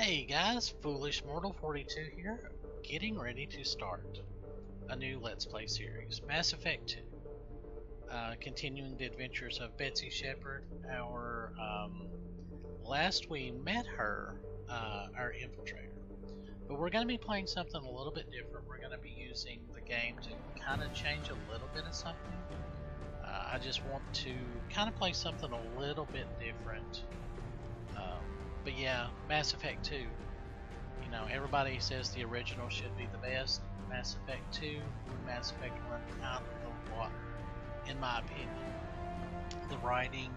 Hey guys, Foolish Mortal 42 here, getting ready to start a new Let's Play series, Mass Effect 2, continuing the adventures of Betsy Shepard. Last we met her, our infiltrator, but we're going to be playing something a little bit different. We're going to be using the game to kind of change a little bit of something. I just want to kind of play something a little bit different. But yeah, Mass Effect 2. You know, everybody says the original should be the best. Mass Effect 2 and Mass Effect 1 out of the water, in my opinion. The writing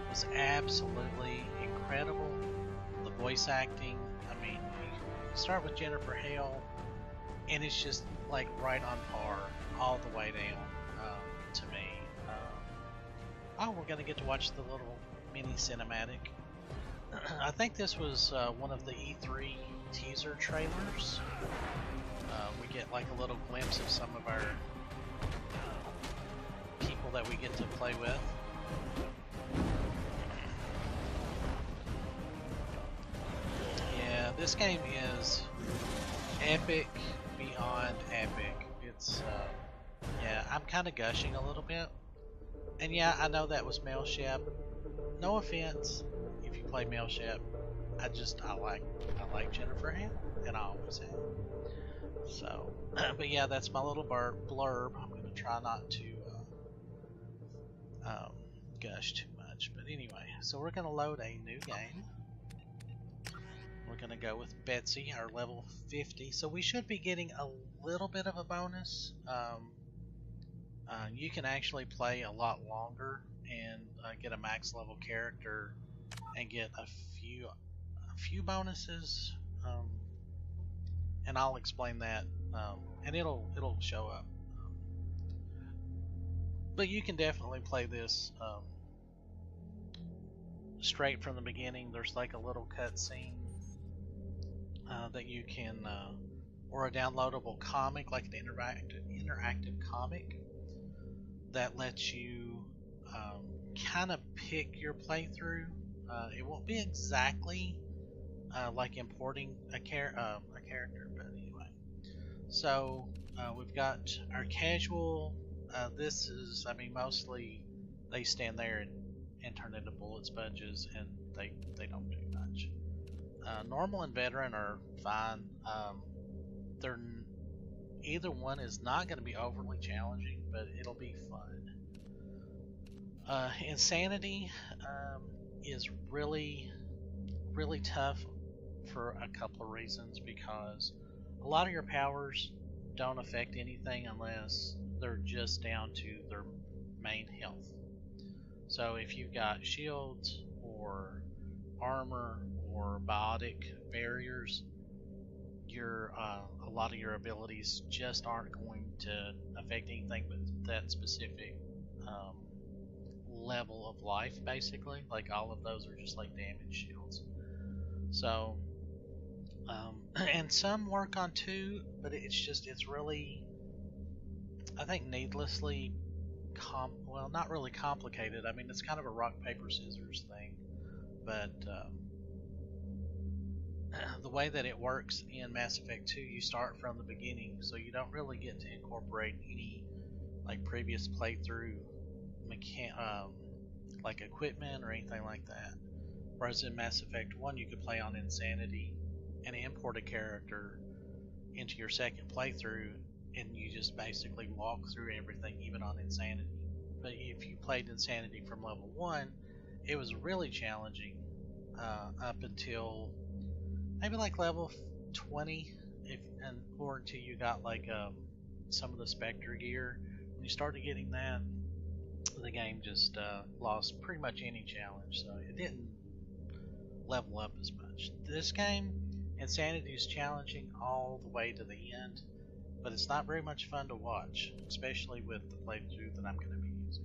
was absolutely incredible. The voice acting, I mean, you start with Jennifer Hale, and it's just like right on par all the way down to me. Oh, we're going to get to watch the little mini cinematic. I think this was one of the E3 teaser trailers. We get like a little glimpse of some of our people that we get to play with. Yeah, this game is epic beyond epic. It's, yeah, I'm kind of gushing a little bit. And yeah, I know that was Mel Shep. No offense if you play Mel Shep. I like Jennifer Hale, and I always have. So, but yeah, that's my little blurb. I'm gonna try not to gush too much. But anyway, so we're gonna load a new game. We're gonna go with Betsy, our level 50. So we should be getting a little bit of a bonus. You can actually play a lot longer and get a max level character and get a few bonuses, and I'll explain that, and it'll show up. But you can definitely play this straight from the beginning. There's like a little cutscene that you can, or a downloadable comic, like an interactive comic that lets you kind of pick your playthrough. It won't be exactly like importing a character, but anyway. So we've got our casual. This is, I mean, mostly they stand there and turn into bullet sponges, and they don't do much. Normal and veteran are fine. They're either one is not going to be overly challenging, but it'll be fun. Insanity is really tough for a couple of reasons, because a lot of your powers don't affect anything unless they're just down to their main health. So if you've got shields or armor or biotic barriers, a lot of your abilities just aren't going to affect anything but that specific level of life, basically. Like, all of those are just like damage shields. So and some work on two, but it's really, I think, needlessly well, not really complicated. I mean, it's kind of a rock paper scissors thing, but the way that it works in Mass Effect 2, you start from the beginning, so you don't really get to incorporate any like previous playthrough like equipment or anything like that. Whereas in Mass Effect 1, you could play on Insanity and import a character into your second playthrough, and you just basically walk through everything, even on Insanity. But if you played Insanity from level 1, it was really challenging up until maybe like level 20, or until you got like some of the Spectre gear. When you started getting that, the game just lost pretty much any challenge, so it didn't level up as much. This game, Insanity, is challenging all the way to the end, but it's not very much fun to watch, especially with the playthrough that I'm going to be using.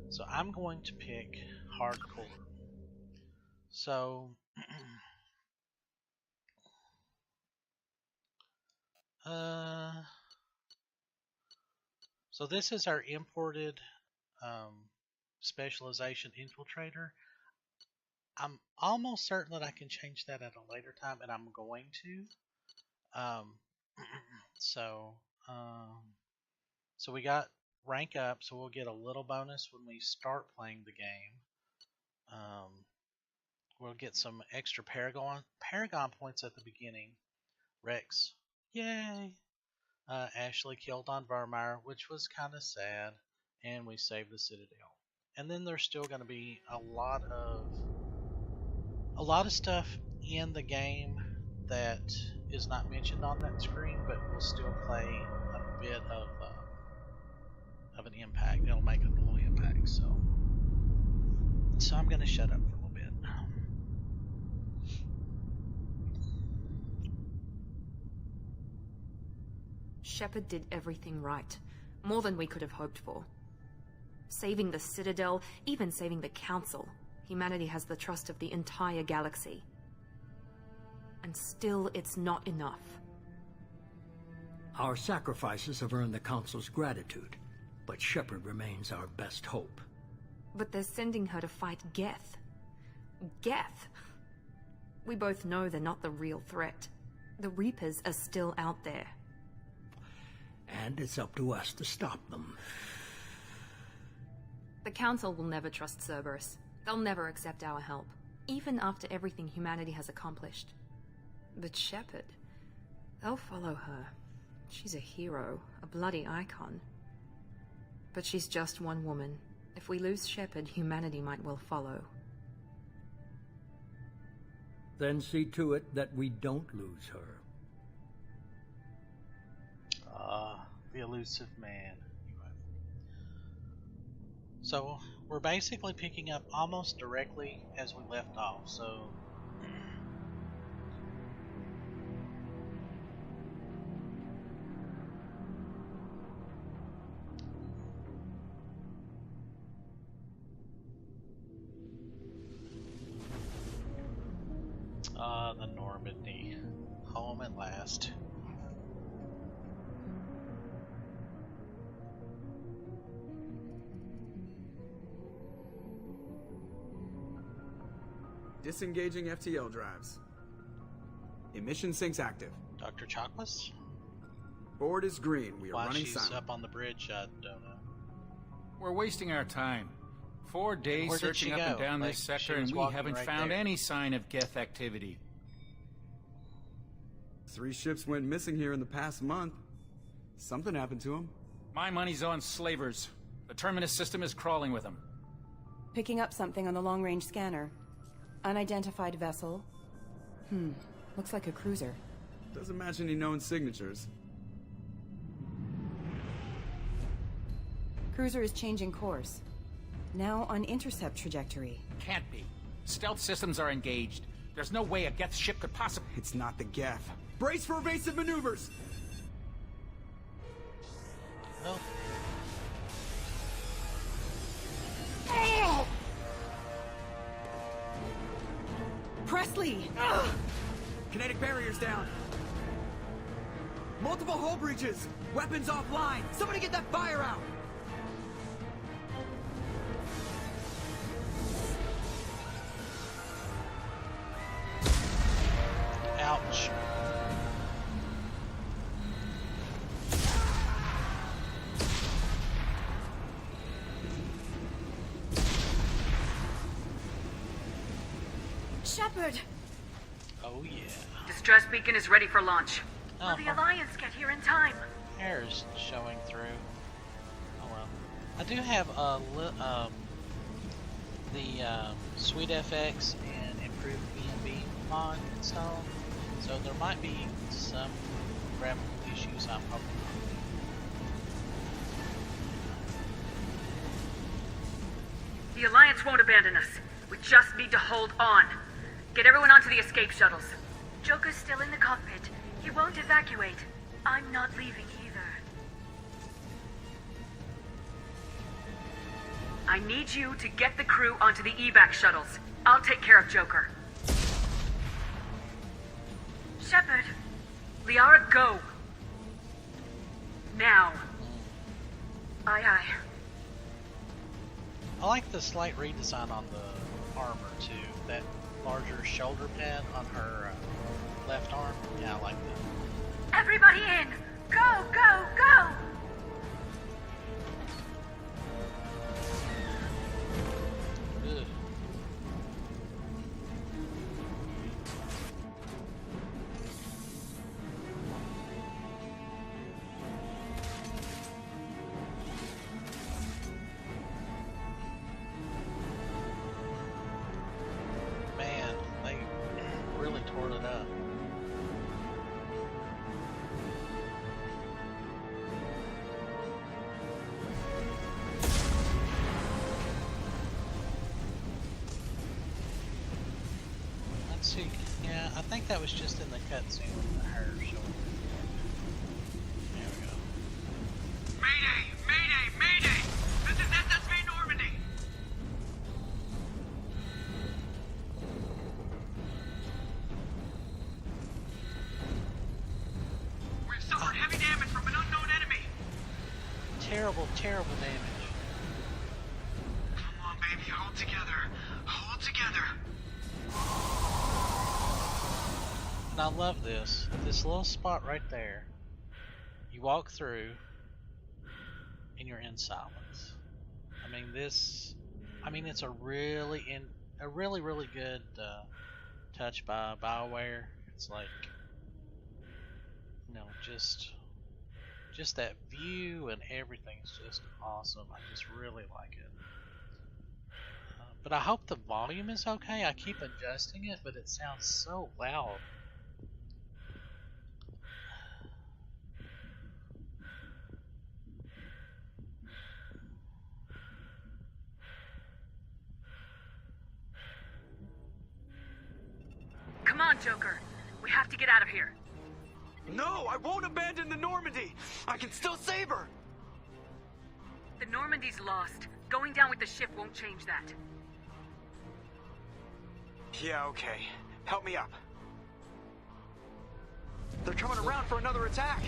So I'm going to pick hardcore. So so this is our imported specialization infiltrator. I'm almost certain that I can change that at a later time, and I'm going to. So, um, so we got rank up, so we'll get a little bonus when we start playing the game. Um, we'll get some extra Paragon points at the beginning. Rex, yay! Ashley killed on Vermeer, which was kind of sad, and we saved the Citadel. And then there's still going to be a lot of stuff in the game that is not mentioned on that screen, but will still play a bit of an impact. It'll make a little impact. So I'm going to shut up for a little bit. Shepard did everything right, more than we could have hoped for. Saving the Citadel, even saving the Council, humanity has the trust of the entire galaxy. And still, it's not enough. Our sacrifices have earned the Council's gratitude, but Shepard remains our best hope. But they're sending her to fight Geth. Geth! We both know they're not the real threat. The Reapers are still out there. And it's up to us to stop them. The Council will never trust Cerberus. They'll never accept our help, even after everything humanity has accomplished. But Shepard, they'll follow her. She's a hero, a bloody icon. But she's just one woman. If we lose Shepard, humanity might well follow. Then see to it that we don't lose her. The elusive man. So we're basically picking up almost directly as we left off. So the Normandy, home at last. Disengaging FTL drives. Emission sinks active. Dr. Chocolates? Board is green. We are Why running she's silent. up on the bridge, I don't know. We're wasting our time. 4 days Where did searching she up and go? down Like, this she sector, was and we walking haven't right found there. any sign of Geth activity. 3 ships went missing here in the past month. Something happened to them. My money's on slavers. The Terminus system is crawling with them. Picking up something on the long-range scanner. Unidentified vessel. Looks like a cruiser. Doesn't match any known signatures. Cruiser is changing course. Now on intercept trajectory. Can't be. Stealth systems are engaged. There's no way a Geth ship could possibly... It's not the Geth. Brace for evasive maneuvers! Oh, Presley! Kinetic barriers down. Multiple hull breaches. Weapons offline. Somebody get that fire out. ouch. Shepard! Oh yeah. Distress beacon is ready for launch. Oh, Will the Alliance get here in time? hair is showing through. Oh well. I do have the Sweet FX and improved BNB mod installed, so there might be some graphical issues. I'm hoping. The Alliance won't abandon us. We just need to hold on. Get everyone onto the escape shuttles. Joker's still in the cockpit. He won't evacuate. I'm not leaving either. I need you to get the crew onto the evac shuttles. I'll take care of Joker. Shepard. Liara, go. Now. Aye, aye. I like the slight redesign on armor too. That larger shoulder pad on her left arm. Yeah, I like that. Everybody in! Go, go, go! Ugh. Man, they really tore it up. Let's see. Yeah, I think that was just in the cutscene with her showing. There we go. Mayday! Mayday! Mayday! This is SSV Normandy! We've suffered heavy damage from an unknown enemy! Terrible, terrible damage. Come on, baby, hold together. Hold together. And I love this. This little spot right there. You walk through and you're in silence. I mean this it's a really really good touch by BioWare. It's like just that view and everything's just awesome. I just really like it. But I hope the volume is okay. I keep adjusting it, but it sounds so loud. Come on, Joker. We have to get out of here. No, I won't abandon the Normandy! I can still save her! The Normandy's lost. Going down with the ship won't change that. Yeah, okay. Help me up. They're coming around for another attack!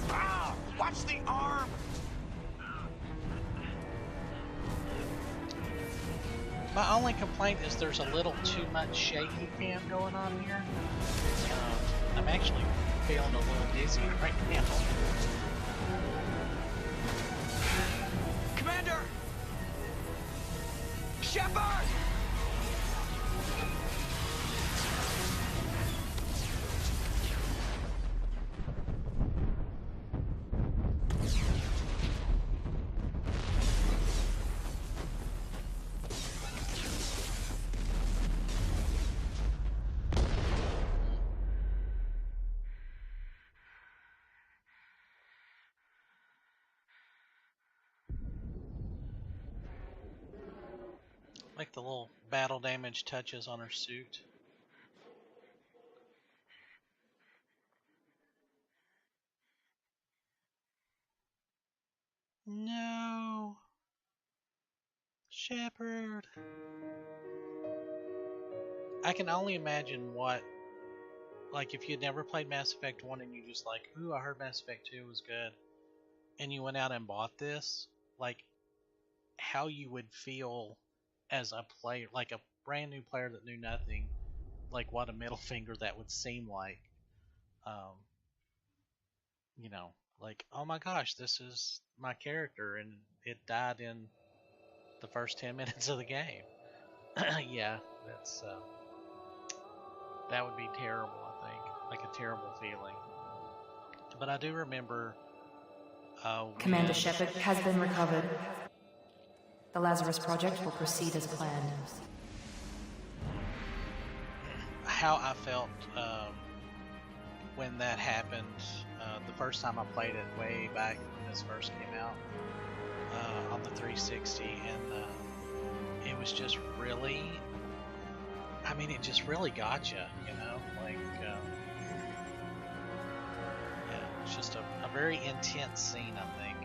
Ah! Watch the arm! My only complaint is there's a little too much shaky cam going on here. I'm actually feeling a little dizzy right now. Commander! Shepard! Like the little battle damage touches on her suit. No. Shepard. I can only imagine what, like if you'd never played Mass Effect 1 and you just like, ooh, I heard Mass Effect 2 was good, and you went out and bought this, like how you would feel as a player, like a brand new player that knew nothing, like what a middle finger that would seem like. Um, like, oh my gosh, this is my character, and it died in the first 10 minutes of the game. Yeah, that would be terrible, I think. Like a terrible feeling. But I do remember Commander Shepard has been recovered. The Lazarus Project will proceed as planned. how I felt when that happened the first time I played it way back when this first came out on the 360, and it was just really, I mean, it just really got you, you know, like, yeah, it's just a very intense scene, I think.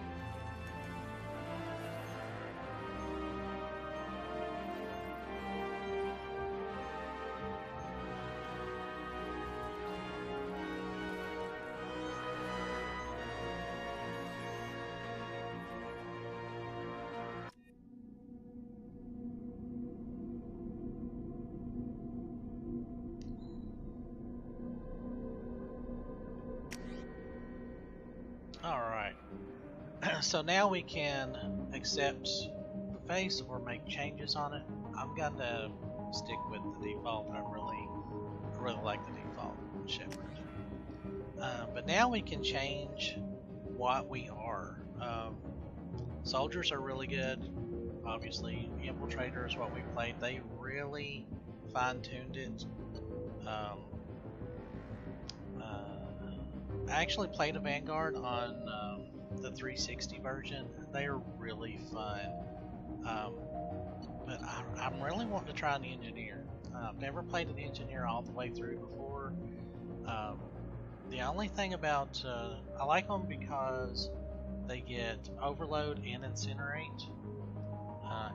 Alright. So now we can accept the face or make changes on it. I'm gonna stick with the default. I really like the default Shepard. But now we can change what we are. Soldiers are really good. Obviously, Infiltrator is what we played. They really fine-tuned it. I actually played a Vanguard on the 360 version. They are really fun. But I'm really wanting to try an Engineer. I've never played an Engineer all the way through before. The only thing about I like them because they get Overload and Incinerate,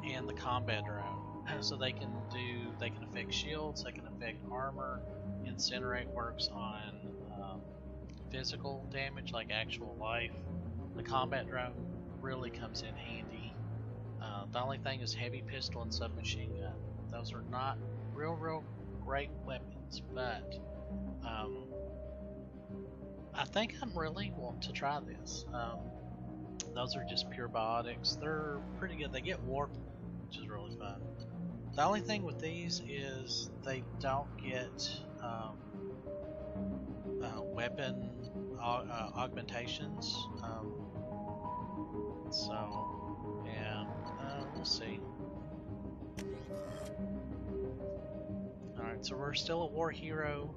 and the Combat Drone, so they can affect shields, they can affect armor. Incinerate works on physical damage, like actual life. The Combat Drone really comes in handy. The only thing is heavy pistol and submachine gun. Those are not real great weapons, but I think I'm really want to try this. Those are just pure biotics. They're pretty good. They get warp, which is really fun. The only thing with these is they don't get weapon augmentations. So, yeah, we'll see. Alright, so we're still a war hero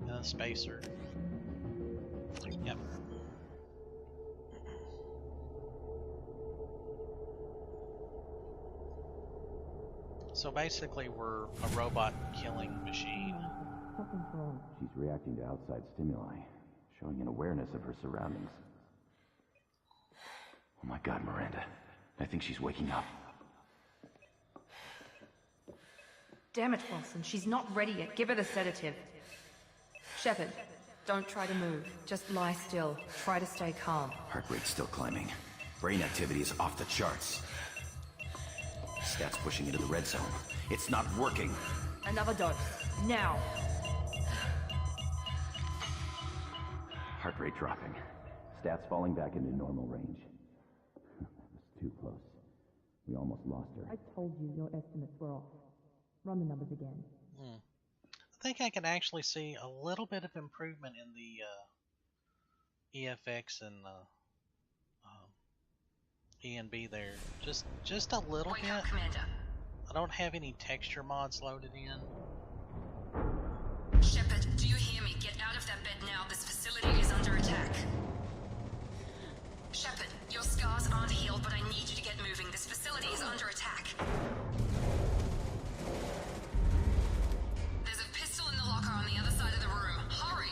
and a spacer. Yep. So basically we're a robot killing machine. Something's wrong. She's reacting to outside stimuli, showing an awareness of her surroundings. Oh my god, Miranda. I think she's waking up. Damn it, Wilson. She's not ready yet. Give her the sedative. Shepard, don't try to move. Just lie still. Try to stay calm. Heart rate's still climbing. Brain activity is off the charts. Stats pushing into the red zone. It's not working. Another dose. Now. Heart rate dropping. Stats falling back into normal range. That was too close. We almost lost her. I told you your estimates were off. Run the numbers again. I think I can actually see a little bit of improvement in the EFX and ENB there. Just a little bit. Wake up, Commander. I don't have any texture mods loaded in. Shepard, do you hear me? Get out of that bed now. This facility is under attack. Shepard, your scars aren't healed, but I need you to get moving. This facility is under attack. There's a pistol in the locker on the other side of the room. Hurry!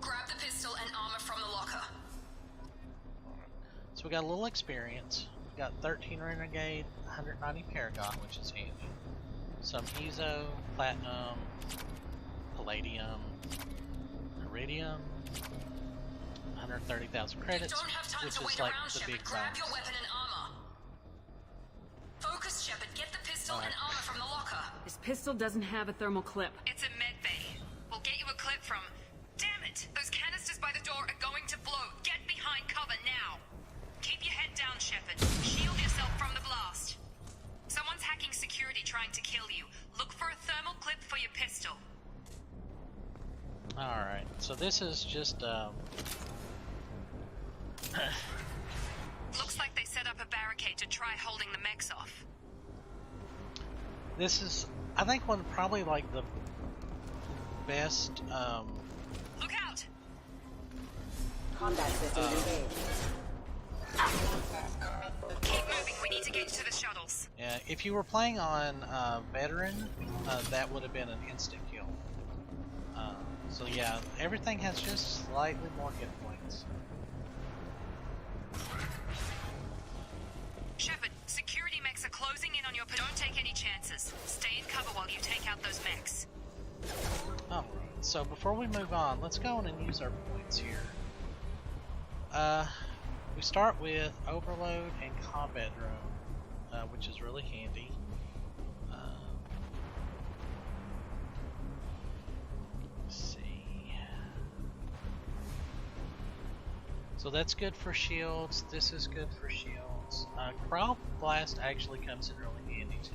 Grab the pistol and armor from the locker. So we got a little experience. We got 13 Renegade, 190 Paragon, which is handy. Some Ezo, Platinum, Palladium, Iridium, 130,000 credits, You don't have time which to is wait like around, the Shepard. big Grab bonus. your weapon and armor. Focus, Shepard. Get the pistol and armor from the locker. This pistol doesn't have a thermal clip. It's a med bay. We'll get you a clip from... Damn it! Those canisters by the door are going to blow. Get behind cover now. Keep your head down, Shepard. Shield yourself from the blast. Someone's hacking security trying to kill you. Look for a thermal clip for your pistol. Alright, so this is just Looks like they set up a barricade to try holding the mechs off. this is, I think, one probably like the best Look out! Combat systems engaged. Keep moving. We need to get to the shuttles. yeah, if you were playing on Veteran, that would have been an instant kill. So yeah, everything has just slightly more hit points. Shepard, security mechs are closing in on your... Don't take any chances. Stay in cover while you take out those mechs. Alright, so before we move on, let's go on and use our points here. We start with Overload and Combat Drone, which is really handy. Let's see. So that's good for shields. This is good for shields. Cryo Blast actually comes in really handy too.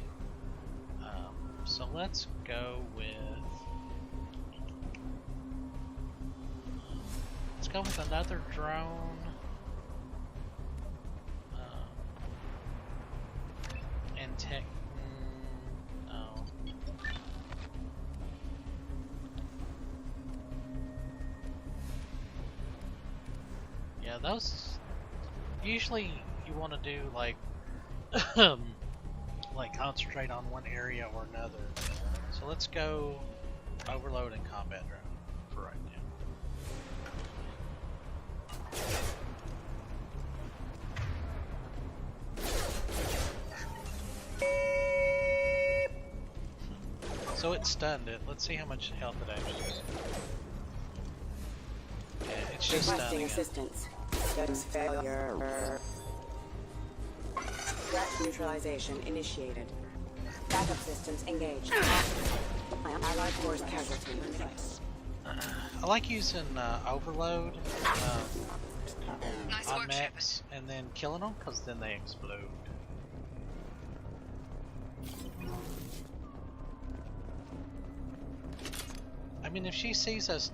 So let's go with... Let's go with another drone. And tech... no. Yeah, those... Usually you want to do like... like concentrate on one area or another. So let's go overload and combat drone for right now. So it stunned it. Let's see how much health it actually has. Yeah, it's just stunning. Assistance. Status failure. Threat neutralization initiated. Backup systems engaged. Allied force casualty in place. I like using overload Nice on work, mechs and then killing them because then they explode. I mean, if she sees us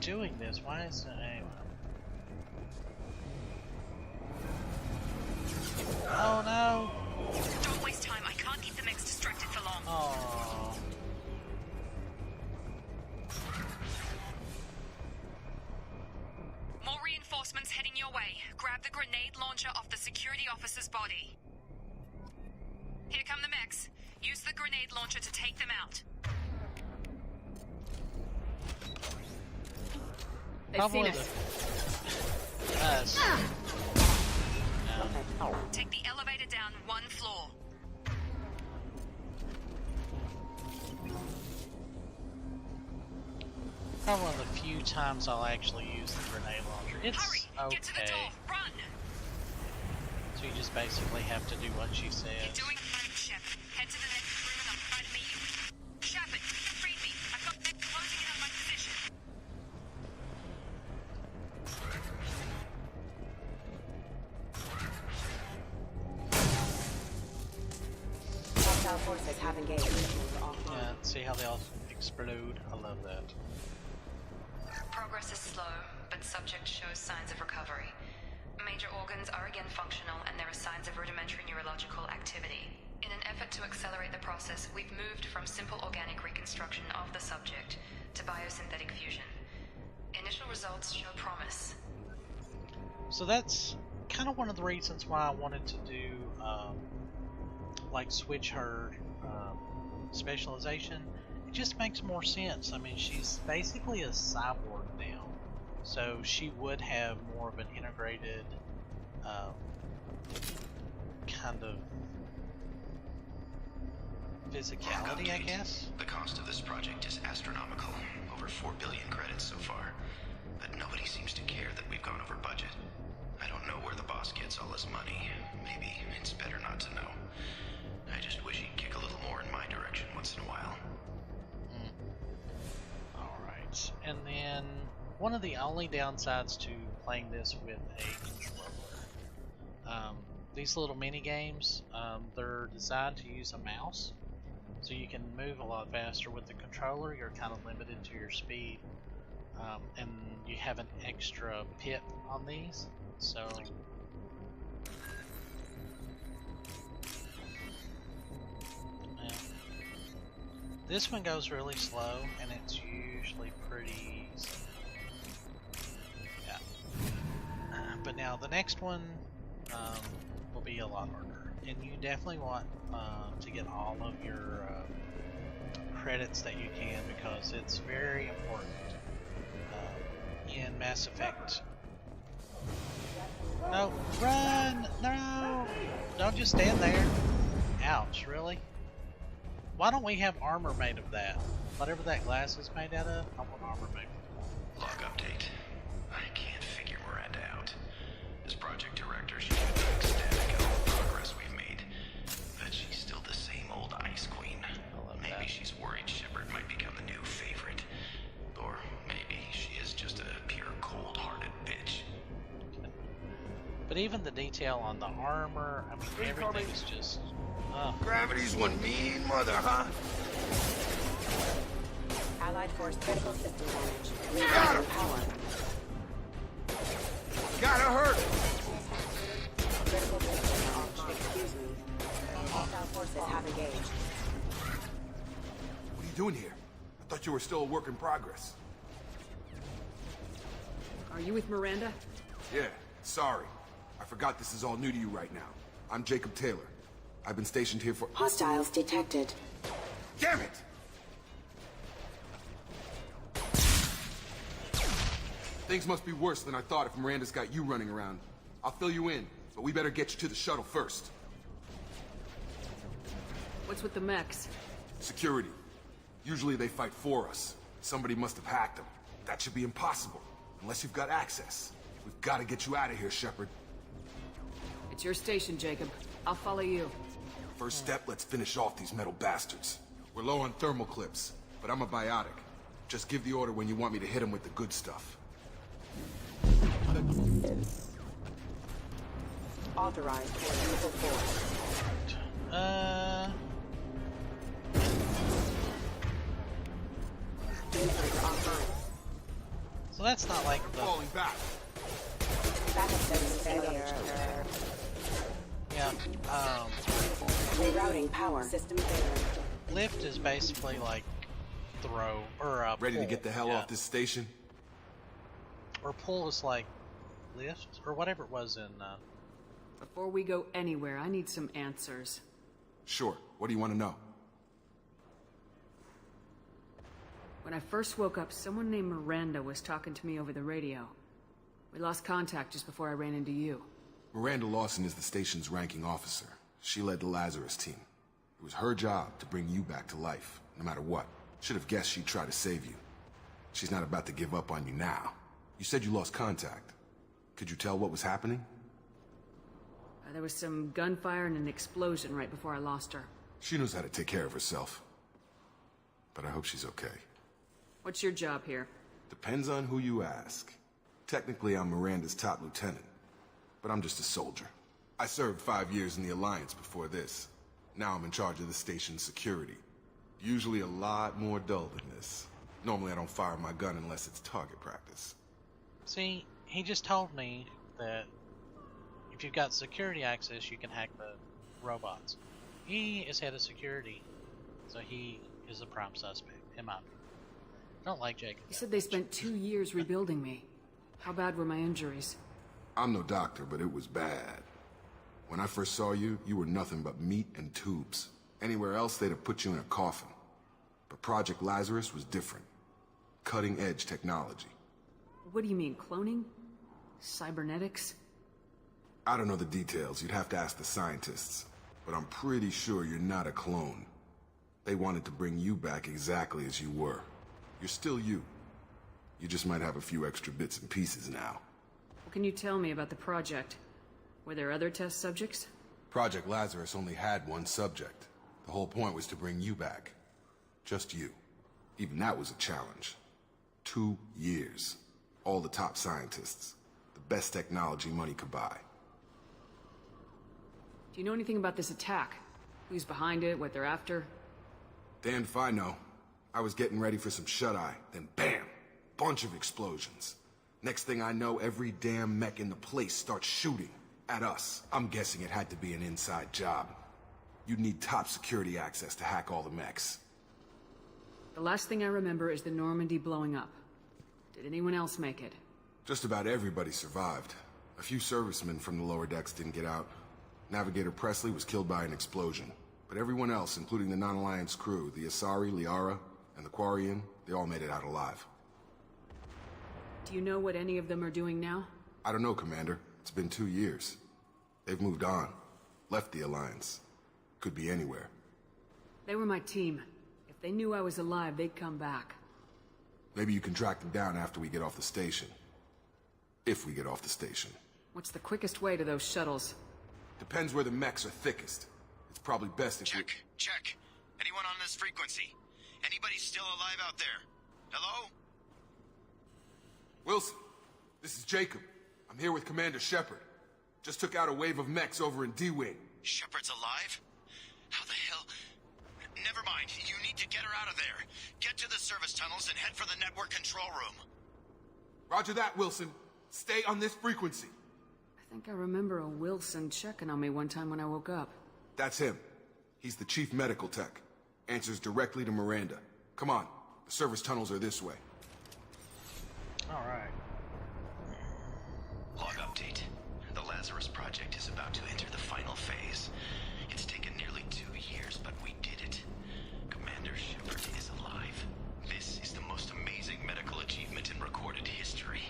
doing this, why is it anyway? Oh no! Don't waste time. I can't keep the mechs distracted for long. Oh. More reinforcements heading your way. Grab the grenade launcher off the security officer's body. Here come the mechs. Use the grenade launcher to take them out. They've seen us. Us. Take the elevator down one floor. Probably one of the few times I'll actually use the grenade launcher. It's Hurry! okay. Get to the door! Run! So you just basically have to do what she says. You're doing fine, Shepard. Head to the next room and I'll try to meet you. Shepard, read me. I've got them closing in on my position. Hostile forces have engaged. Yeah, see how they all explode? I love that. Progress is slow, but subject shows signs of recovery. Major organs are again functional, and there are signs of rudimentary neurological activity. In an effort to accelerate the process, we've moved from simple organic reconstruction of the subject to biosynthetic fusion. Initial results show promise. So that's kind of one of the reasons why I wanted to do, like, switch her specialization. It just makes more sense. I mean, she's basically a cyborg now, so she would have more of an integrated kind of physicality, I guess. The cost of this project is astronomical, over 4 billion credits so far, but nobody seems to care that we've gone over budget. I don't know where the boss gets all this money. Maybe it's better not to know. I just wish he'd kick a little more in my direction once in a while. Alright, and then one of the only downsides to playing this with a controller, these little mini games, they're designed to use a mouse, so you can move a lot faster. With the controller, you're kind of limited to your speed, and you have an extra pip on these, so yeah. This one goes really slow, and it's usually pretty easy. Yeah. But now the next one will be a lot harder, and you definitely want to get all of your credits that you can, because it's very important in Mass Effect. No, run! No! Don't just stand there. Ouch, really? Why don't we have armor made of that? Whatever that glass is made out of, I want armor made of. Log update. I can't figure Miranda out. As project director, she's been ecstatic at all the progress we've made. But she's still the same old Ice Queen. Maybe she's worried Shepard might become the new favorite. Or maybe she is just a pure cold-hearted bitch. even the detail on the armor, I mean, everything is just... Gravity's one mean mother, huh? Allied force critical system damage. Got him! Power. Gotta hurt! Critical system off. Excuse me. Hostile forces have engaged. What are you doing here? I thought you were still a work in progress. Are you with Miranda? Yeah, sorry. I forgot this is all new to you right now. I'm Jacob Taylor. I've been stationed here for— Hostiles detected. Damn it! Things must be worse than I thought if Miranda's got you running around. I'll fill you in, but we better get you to the shuttle first. What's with the mechs? Security. Usually they fight for us. Somebody must have hacked them. That should be impossible, unless you've got access. We've got to get you out of here, Shepard. It's your station, Jacob. I'll follow you. First step, let's finish off these metal bastards. We're low on thermal clips, but I'm a biotic. Just give the order when you want me to hit them with the good stuff. Authorized for lethal force. Infantry online. So that's not like the... Falling back. Backup system failure. Yeah, Rerouting power. System failure. lift is basically like throw, or Ready pull. to get the hell off this station? Or pull is like lift, or whatever it was in... Before we go anywhere, I need some answers. Sure. What do you want to know? When I first woke up, someone named Miranda was talking to me over the radio. We lost contact just before I ran into you. Miranda Lawson is the station's ranking officer. She led the Lazarus team. It was her job to bring you back to life, no matter what. Should have guessed she'd try to save you. She's not about to give up on you now. You said you lost contact. Could you tell what was happening? There was some gunfire and an explosion right before I lost her. She knows how to take care of herself. But I hope she's okay. What's your job here? Depends on who you ask. Technically, I'm Miranda's top lieutenant. But I'm just a soldier. I served 5 years in the Alliance before this. Now I'm in charge of the station's security. Usually a lot more dull than this. Normally I don't fire my gun unless it's target practice. See, he just told me that if you've got security access, you can hack the robots. He is head of security, so he is the prime suspect, in my opinion. I don't like Jacob. You said they spent 2 years rebuilding me. How bad were my injuries? I'm no doctor, but it was bad. When I first saw you, you were nothing but meat and tubes. Anywhere else, they'd have put you in a coffin. But Project Lazarus was different. Cutting-edge technology. What do you mean, cloning? Cybernetics? I don't know the details. You'd have to ask the scientists. But I'm pretty sure you're not a clone. They wanted to bring you back exactly as you were. You're still you. You just might have a few extra bits and pieces now. What can you tell me about the project? Were there other test subjects? Project Lazarus only had one subject. The whole point was to bring you back. Just you. Even that was a challenge. 2 years. All the top scientists. The best technology money could buy. Do you know anything about this attack? Who's behind it, what they're after? Damned if I know. I was getting ready for some shut-eye, then bam! Bunch of explosions. Next thing I know, every damn mech in the place starts shooting. At us. I'm guessing it had to be an inside job. You'd need top security access to hack all the mechs. The last thing I remember is the Normandy blowing up. Did anyone else make it? Just about everybody survived. A few servicemen from the lower decks didn't get out. Navigator Presley was killed by an explosion. But everyone else, including the non-Alliance crew, the Asari, Liara, and the Quarian, they all made it out alive. Do you know what any of them are doing now? I don't know, Commander. It's been 2 years. They've moved on. Left the Alliance. Could be anywhere. They were my team. If they knew I was alive, they'd come back. Maybe you can track them down after we get off the station. If we get off the station. What's the quickest way to those shuttles? Depends where the mechs are thickest. It's probably best if Check. Anyone on this frequency? Anybody still alive out there? Hello? Wilson, this is Jacob. I'm here with Commander Shepard. Just took out a wave of mechs over in D-Wing. Shepard's alive? How the hell? Never mind. You need to get her out of there. Get to the service tunnels and head for the network control room. Roger that, Wilson. Stay on this frequency. I think I remember a Wilson checking on me one time when I woke up. That's him. He's the chief medical tech. Answers directly to Miranda. Come on. The service tunnels are this way. All right. Log update. The Lazarus Project is about to enter the final phase. It's taken nearly 2 years, but we did it. Commander Shepard is alive. This is the most amazing medical achievement in recorded history.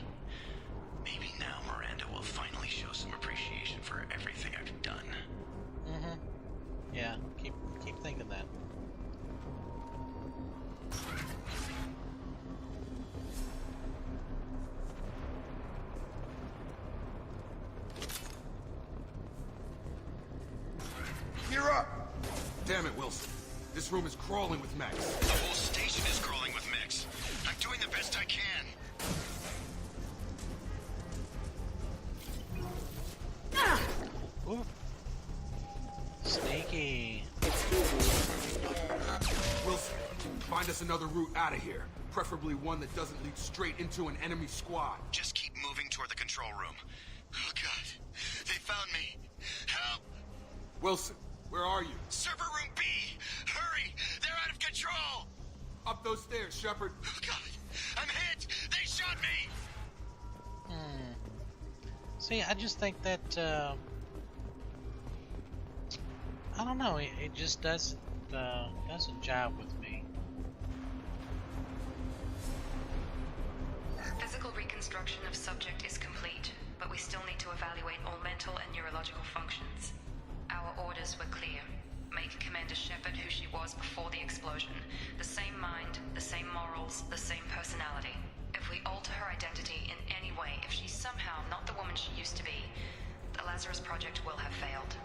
Maybe now Miranda will finally show some appreciation for everything I've done. Mm-hmm. Yeah, keep thinking that. Gear up! Damn it, Wilson. This room is crawling with mechs. The whole station is crawling with mechs. I'm doing the best I can. Ooh. Sneaky. Wilson, find us another route out of here. Preferably one that doesn't lead straight into an enemy squad. Just keep moving toward the control room. Oh god, they found me. Help! Wilson, where are you? Server room B! Hurry! They're out of control! Up those stairs, Shepard. Oh god, I'm hit! They shot me! See, I just think that, I don't know, it just doesn't jive with me. Physical reconstruction of subject is complete, but we still need to evaluate all mental and neurological functions. Our orders were clear. Make Commander Shepard who she was before the explosion. The same mind, the same morals, the same personality. If we alter her identity in any way, if she's somehow not the woman she used to be, the Lazarus Project will have failed.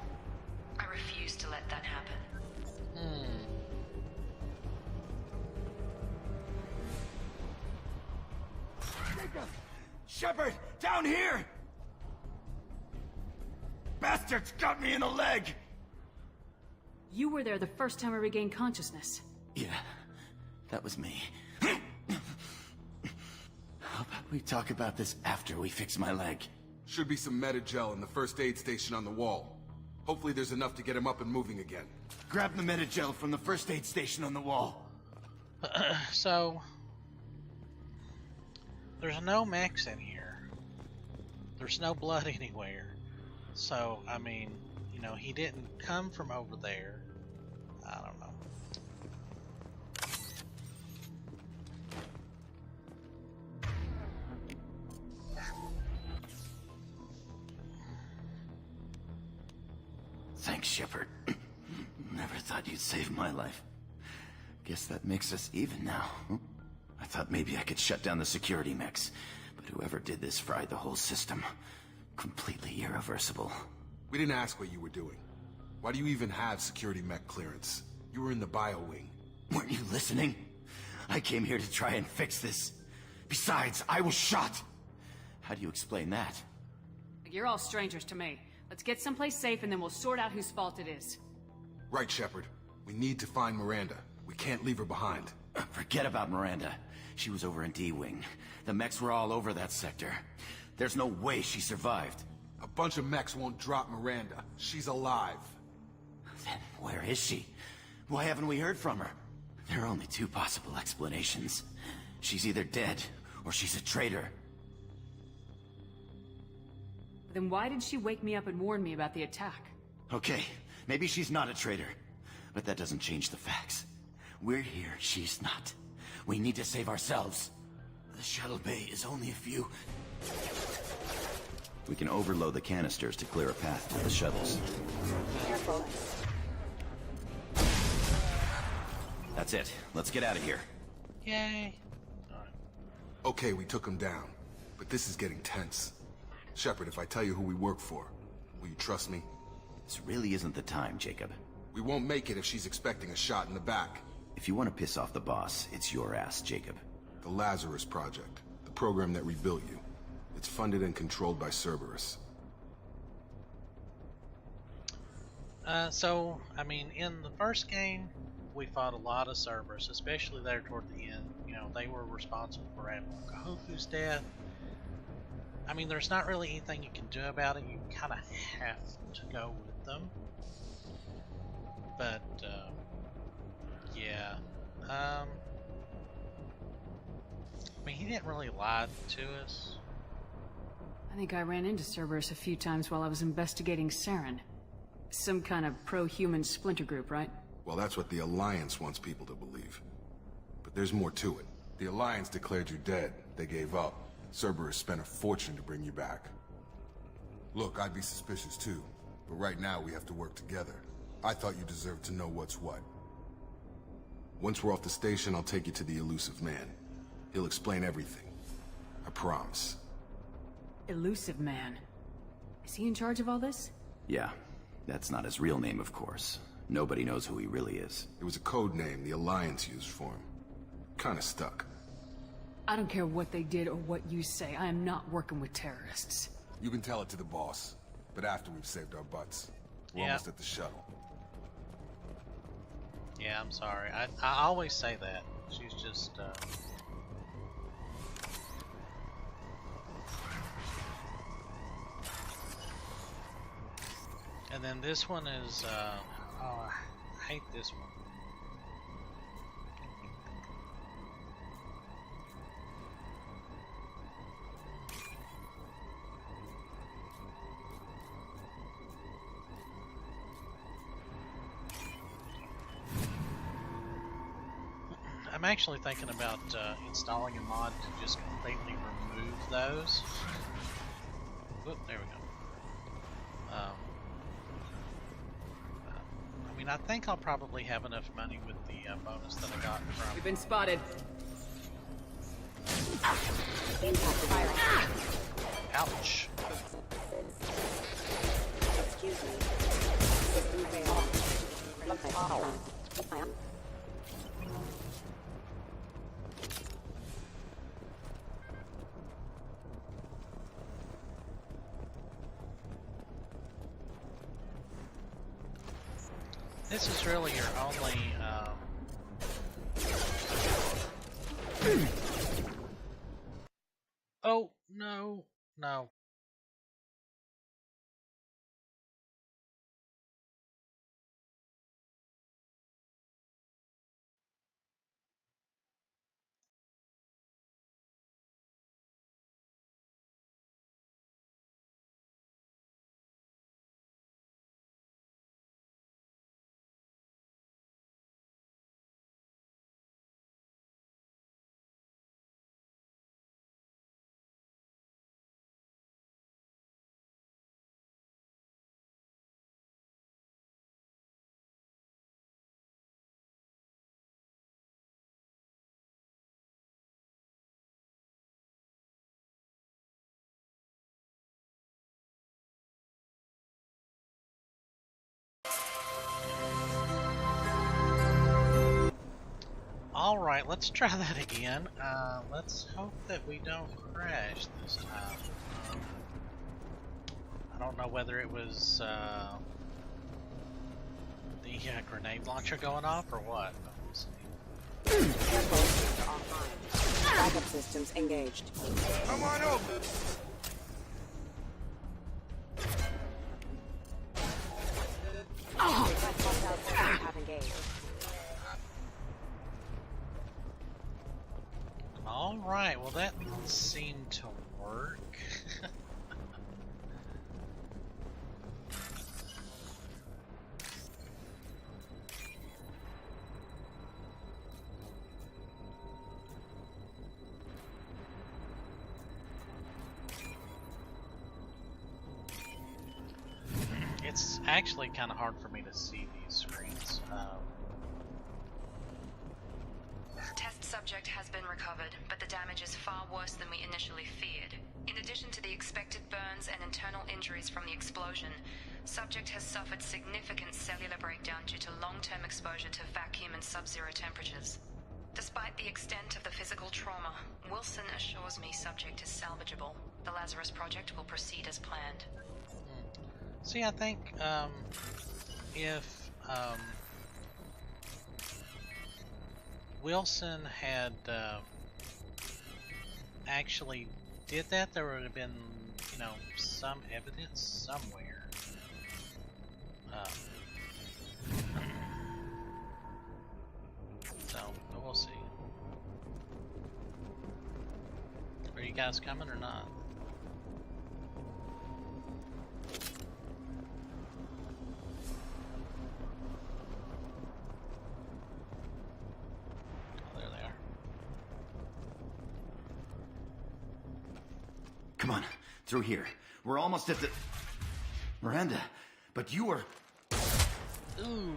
I refuse to let that happen. Shepard, down here! Bastards got me in the leg! You were there the first time I regained consciousness. Yeah, that was me. How about we talk about this after we fix my leg? Should be some Metagel in the first aid station on the wall. Hopefully there's enough to get him up and moving again. Grab the Metagel from the first aid station on the wall. So, there's no mechs in here. There's no blood anywhere. So, I mean, you know, he didn't come from over there. I don't know. Thanks, Shepard. Never thought you'd save my life. Guess that makes us even now. I thought maybe I could shut down the security mechs, but whoever did this fried the whole system. Completely irreversible. We didn't ask what you were doing. Why do you even have security mech clearance? You were in the bio wing. Weren't you listening? I came here to try and fix this. Besides, I was shot. How do you explain that? You're all strangers to me. Let's get someplace safe and then we'll sort out whose fault it is. Right, Shepard. We need to find Miranda. We can't leave her behind. Forget about Miranda. She was over in D-Wing. The mechs were all over that sector. There's no way she survived. A bunch of mechs won't drop Miranda. She's alive. Then where is she? Why haven't we heard from her? There are only two possible explanations. She's either dead, or she's a traitor. Then why did she wake me up and warn me about the attack? Okay, maybe she's not a traitor. But that doesn't change the facts. We're here, she's not. We need to save ourselves. The shuttle bay is only a few... We can overload the canisters to clear a path to the shuttles. Careful. That's it. Let's get out of here. Yay. Okay, we took him down. But this is getting tense. Shepard, if I tell you who we work for, will you trust me? This really isn't the time, Jacob. We won't make it if she's expecting a shot in the back. If you want to piss off the boss, it's your ass, Jacob. The Lazarus Project. The program that rebuilt you. It's funded and controlled by Cerberus. So, I mean, in the first game, we fought a lot of Cerberus, especially there toward the end. You know, they were responsible for Admiral Kahoku's death. I mean, there's not really anything you can do about it. You kind of have to go with them. But, yeah. I mean, he didn't really lie to us. I think I ran into Cerberus a few times while I was investigating Saren. Some kind of pro-human splinter group, right? Well, that's what the Alliance wants people to believe. But there's more to it. The Alliance declared you dead. They gave up. Cerberus spent a fortune to bring you back. Look, I'd be suspicious too. But right now we have to work together. I thought you deserved to know what's what. Once we're off the station, I'll take you to the elusive man. He'll explain everything. I promise. Elusive man. Is he in charge of all this? Yeah. That's not his real name, of course. Nobody knows who he really is. It was a code name the Alliance used for him. Kinda stuck. I don't care what they did or what you say. I am not working with terrorists. You can tell it to the boss. But after we've saved our butts. We're almost at the shuttle. Yeah, I'm sorry. I always say that. She's just, And then this one is, oh, I hate this one. I'm actually thinking about installing a mod to just completely remove those. Whoop, there we go. I mean, I think I'll probably have enough money with the bonus that I got from... We've been spotted. Ouch. Excuse me. System failed. This is really your only, Oh, no, no. Alright, let's try that again. Let's hope that we don't crash this time. I don't know whether it was the grenade launcher going off or what. Backup systems engaged. Come on over! Have engaged. Alright, well that seemed to work. It's actually kind of hard for me to see these screens. Test subject has been recovered, but the damage is far worse than we initially feared. In addition to the expected burns and internal injuries from the explosion, subject has suffered significant cellular breakdown due to long-term exposure to vacuum and sub-zero temperatures. Despite the extent of the physical trauma, Wilson assures me subject is salvageable. The Lazarus project will proceed as planned. See, I think, if Wilson had actually did that, there would have been, you know, some evidence somewhere. So, but we'll see. Are you guys coming or not? Oh, there they are. Come on, through here. We're almost at the... Miranda, but you were... Ooh.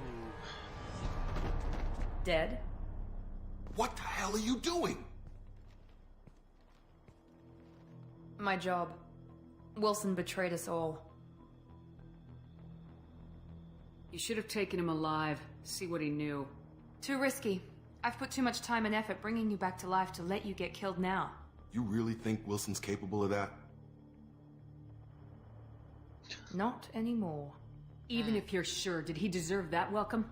Dead? What the hell are you doing? My job. Wilson betrayed us all. You should have taken him alive, see what he knew. Too risky. I've put too much time and effort bringing you back to life to let you get killed now. You really think Wilson's capable of that? Not anymore. Even if you're sure, did he deserve that welcome?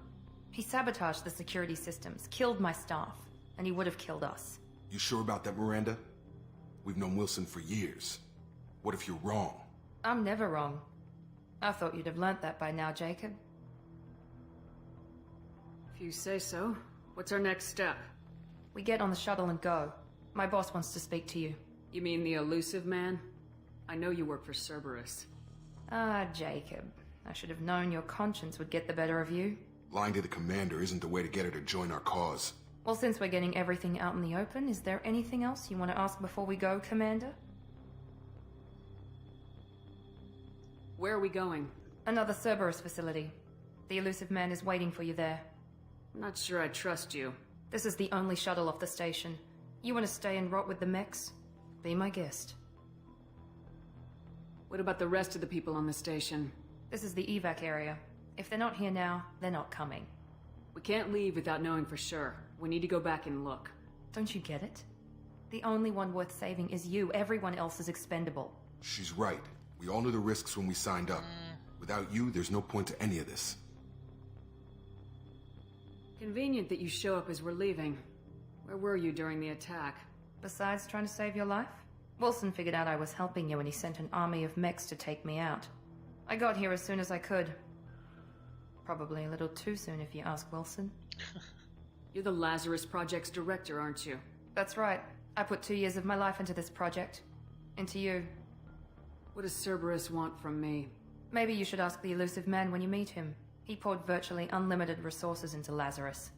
He sabotaged the security systems, killed my staff, and he would have killed us. You sure about that, Miranda? We've known Wilson for years. What if you're wrong? I'm never wrong. I thought you'd have learnt that by now, Jacob. If you say so. What's our next step? We get on the shuttle and go. My boss wants to speak to you. You mean the elusive man? I know you work for Cerberus. Ah, Jacob. I should have known your conscience would get the better of you. Lying to the commander isn't the way to get her to join our cause. Well, since we're getting everything out in the open, is there anything else you want to ask before we go, Commander? Where are we going? Another Cerberus facility. The elusive man is waiting for you there. I'm not sure I trust you. This is the only shuttle off the station. You want to stay and rot with the mechs? Be my guest. What about the rest of the people on the station? This is the evac area. If they're not here now, they're not coming. We can't leave without knowing for sure. We need to go back and look. Don't you get it? The only one worth saving is you. Everyone else is expendable. She's right. We all knew the risks when we signed up. Without you, there's no point to any of this. Convenient that you show up as we're leaving. Where were you during the attack? Besides trying to save your life? Wilson figured out I was helping you and he sent an army of mechs to take me out. I got here as soon as I could. Probably a little too soon if you ask Wilson. You're the Lazarus Project's director, aren't you? That's right. I put 2 years of my life into this project. Into you. What does Cerberus want from me? Maybe you should ask the elusive man when you meet him. He poured virtually unlimited resources into Lazarus.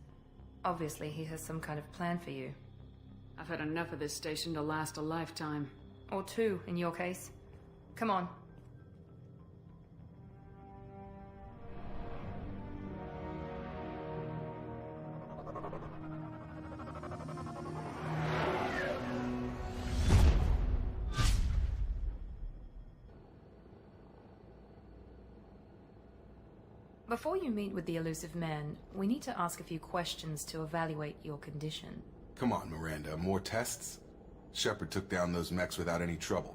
Obviously, he has some kind of plan for you. I've had enough of this station to last a lifetime. Or 2, in your case. Come on. Before you meet with the elusive man, we need to ask a few questions to evaluate your condition. Come on, Miranda, more tests? Shepard took down those mechs without any trouble.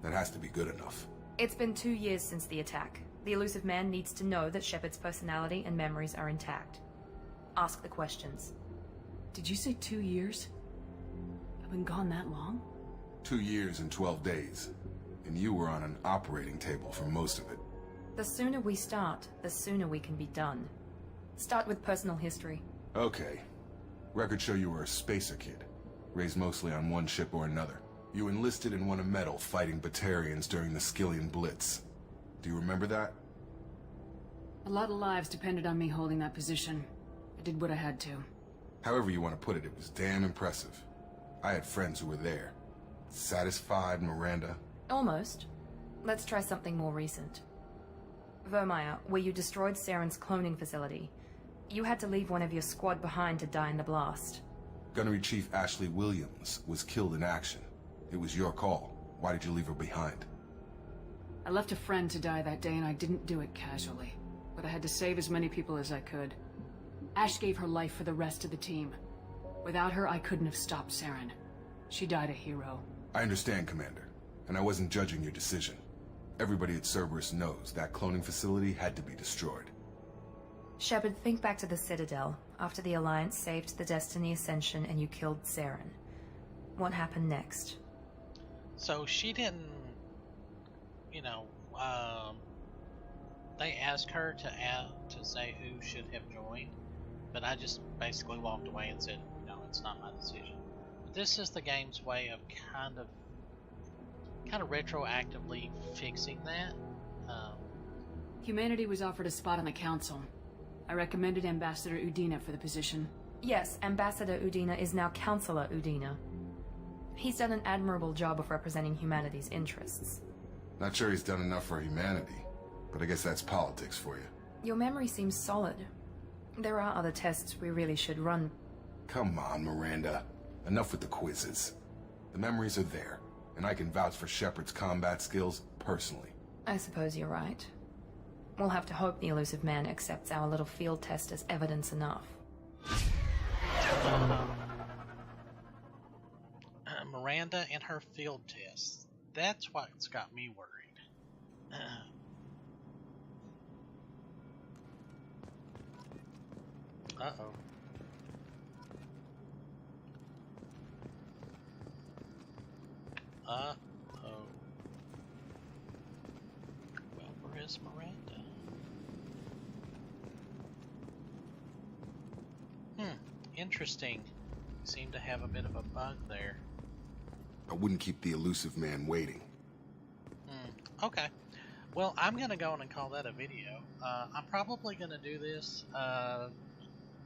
That has to be good enough. It's been 2 years since the attack. The elusive man needs to know that Shepard's personality and memories are intact. Ask the questions. Did you say 2 years? I've been gone that long? 2 years and 12 days. And you were on an operating table for most of it. The sooner we start, the sooner we can be done. Start with personal history. Okay. Records show you were a spacer kid, raised mostly on one ship or another. You enlisted and won a medal fighting Batarians during the Skillian Blitz. Do you remember that? A lot of lives depended on me holding that position. I did what I had to. However you want to put it, it was damn impressive. I had friends who were there. Satisfied, Miranda? Almost. Let's try something more recent. Vermeer, where you destroyed Saren's cloning facility. You had to leave one of your squad behind to die in the blast. Gunnery Chief Ashley Williams was killed in action. It was your call. Why did you leave her behind? I left a friend to die that day and I didn't do it casually. But I had to save as many people as I could. Ash gave her life for the rest of the team. Without her, I couldn't have stopped Saren. She died a hero. I understand, Commander. And I wasn't judging your decision. Everybody at Cerberus knows that cloning facility had to be destroyed. Shepard, think back to the Citadel, after the Alliance saved the Destiny Ascension and you killed Saren. What happened next? So she didn't, you know, they asked her to say who should have joined, but I just basically walked away and said, no, it's not my decision. But this is the game's way of kind of retroactively fixing that. Humanity was offered a spot on the council. I recommended Ambassador Udina for the position. Yes, Ambassador Udina is now Councillor Udina. He's done an admirable job of representing humanity's interests. Not sure he's done enough for humanity, but I guess that's politics for you. Your memory seems solid. There are other tests we really should run. Come on, Miranda. Enough with the quizzes. The memories are there, and I can vouch for Shepard's combat skills personally. I suppose you're right. We'll have to hope the elusive man accepts our little field test as evidence enough. Miranda and her field tests. That's what's got me worried. Uh-oh. Uh-oh. Well, where is Miranda? Interesting. Seem to have a bit of a bug there. I wouldn't keep the elusive man waiting. Okay. Well, I'm going to go on and call that a video. I'm probably going to do this,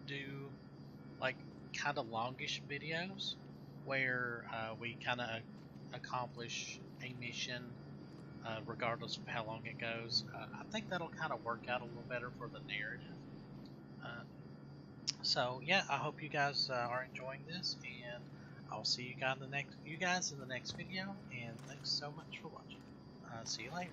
do like kind of longish videos where we kind of accomplish a mission regardless of how long it goes. I think that'll kind of work out a little better for the narrative. So yeah, I hope you guys are enjoying this, and I'll see you guys in the next video. And thanks so much for watching. See you later.